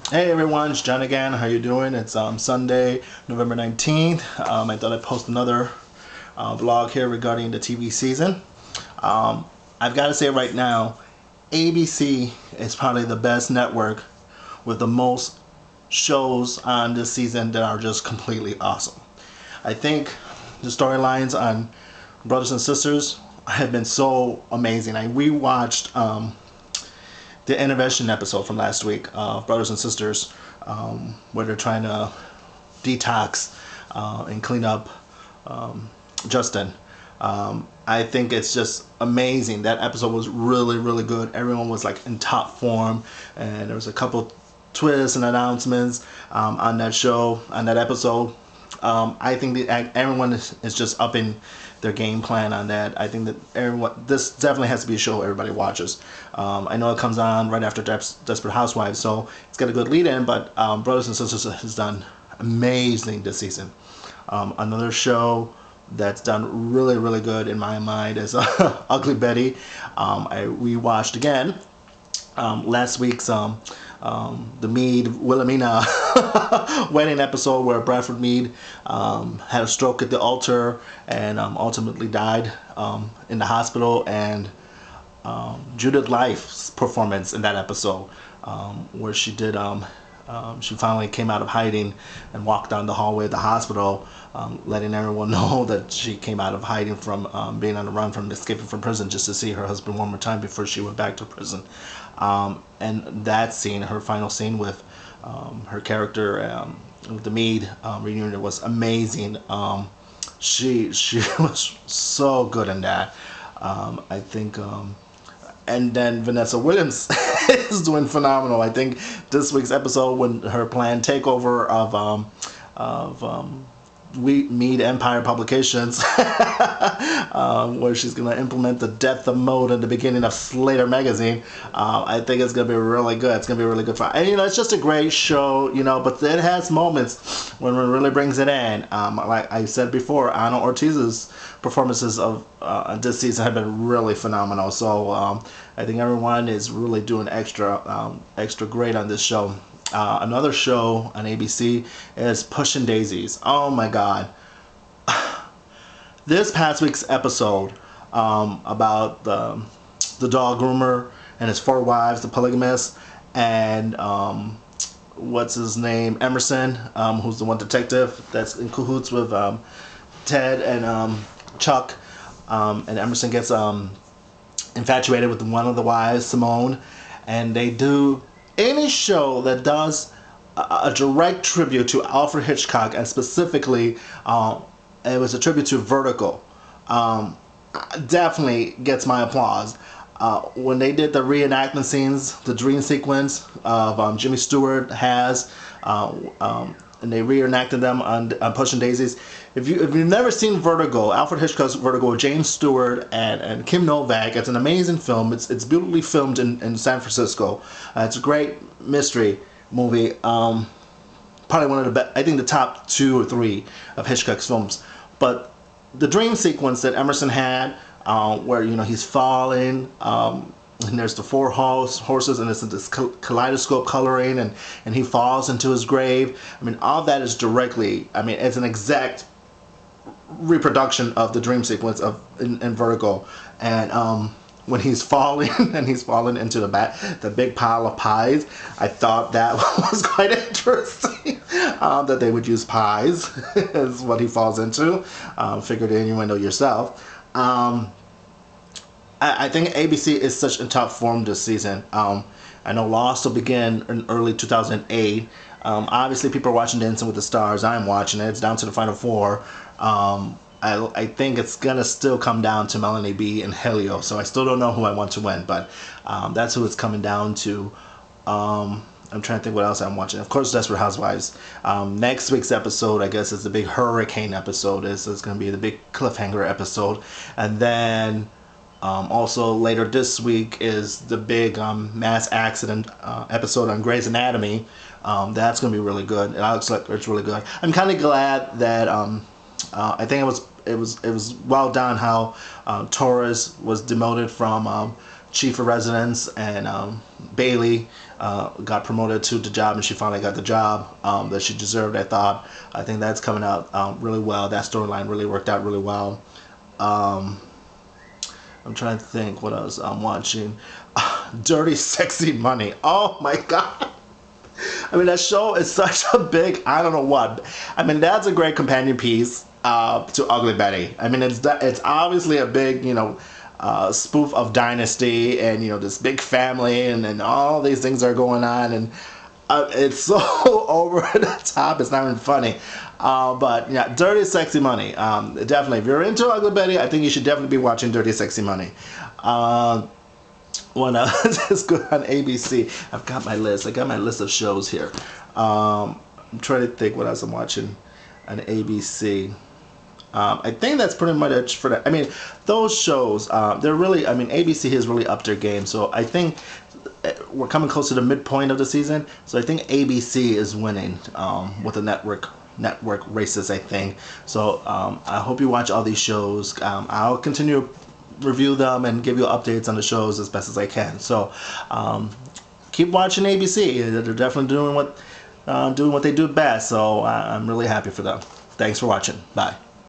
Hey everyone, it's John again. How you doing? It's Sunday, November 19th. I thought I'd post another vlog here regarding the TV season. Um, I've got to say right now, ABC is probably the best network with the most shows on this season that are just completely awesome. I think the storylines on Brothers and Sisters have been so amazing. I rewatched the intervention episode from last week of Brothers and Sisters, where they're trying to detox and clean up Justin. I think it's just amazing. That episode was really, really good. Everyone was like in top form, and there was a couple twists and announcements on that show, on that episode. I think that everyone is just upping their game plan on that. I think that this definitely has to be a show everybody watches. I know it comes on right after Desperate Housewives, so it's got a good lead in, but Brothers and Sisters has done amazing this season. Another show that's done really, really good in my mind is Ugly Betty. I rewatched again last week's the Meade Wilhelmina wedding episode where Bradford Meade had a stroke at the altar and ultimately died in the hospital, and Judith Life's performance in that episode where she finally came out of hiding and walked down the hallway of the hospital, letting everyone know that she came out of hiding from being on the run from escaping from prison just to see her husband one more time before she went back to prison. And that scene, her final scene with her character with the Meade reunion was amazing. She was so good in that. I think and then Vanessa Williams is doing phenomenal. I think this week's episode, when her planned takeover of Meade Empire Publications, where she's going to implement the death of mode at the beginning of Slater magazine. I think it's going to be really good. It's going to be really good for, and it's just a great show, but it has moments when it really brings it in. Like I said before, Ana Ortiz's performances of this season have been really phenomenal. So I think everyone is really doing extra great on this show. Another show on ABC is Pushing Daisies. Oh my God. This past week's episode about the dog groomer and his 4 wives, the polygamist, and what's his name, Emerson, who's the one detective that's in cahoots with Ted and Chuck, and Emerson gets infatuated with one of the wives, Simone, and they do any show that does a direct tribute to Alfred Hitchcock, and specifically it was a tribute to Vertigo, definitely gets my applause. When they did the reenactment scenes, the dream sequence of Jimmy Stewart has, and they reenacted them on Pushing Daisies. If you've never seen Vertigo, Alfred Hitchcock's Vertigo, with James Stewart and Kim Novak, it's an amazing film. It's beautifully filmed in San Francisco. It's a great mystery movie. Probably one of the best, I think the top 2 or 3 of Hitchcock's films. But the dream sequence that Emerson had, where he's falling, and there's the 4 horses, and it's this kaleidoscope coloring, and he falls into his grave. I mean, all that is directly, it's an exact reproduction of the dream sequence in Vertigo. And when he's falling and he's falling into the big pile of pies, I thought that was quite interesting. That they would use pies is what he falls into. Figure the innuendo yourself. I think ABC is such in top form this season. I know Lost will begin in early 2008. Obviously, people are watching Dancing with the Stars. I'm watching it. It's down to the final 4. I think it's gonna still come down to Melanie B and Helio. So I still don't know who I want to win, but that's who it's coming down to. I'm trying to think what else I'm watching. Of course, Desperate Housewives. Next week's episode, I guess, is the big hurricane episode. It's going to be the big cliffhanger episode. And then also later this week is the big mass accident episode on Grey's Anatomy. That's going to be really good. It looks like it's really good. I'm kind of glad that I think it was well done how Torres was demoted from chief of residence, and Bailey got promoted to the job, and she finally got the job that she deserved. I think that's coming out really well. That storyline really worked out really well. I'm trying to think what else I'm watching. Dirty Sexy Money. Oh my God. I mean, that show is such a big, I don't know what. I mean, that's a great companion piece to Ugly Betty. I mean, it's obviously a big, spoof of Dynasty, and, this big family, and all these things are going on, and it's so over the top, it's not even funny. But yeah, Dirty Sexy Money. Definitely, if you're into Ugly Betty, I think you should definitely be watching Dirty Sexy Money. One is good on ABC. I've got my list. I got my list of shows here. I'm trying to think what else I'm watching on ABC. I think that's pretty much it for that. I mean, those shows, they're really, I mean, ABC has really upped their game. So I think we're coming close to the midpoint of the season. So I think ABC is winning with the network races, I think. So I hope you watch all these shows. I'll continue to review them and give you updates on the shows as best as I can. So keep watching ABC. They're definitely doing what they do best. So I'm really happy for them. Thanks for watching. Bye.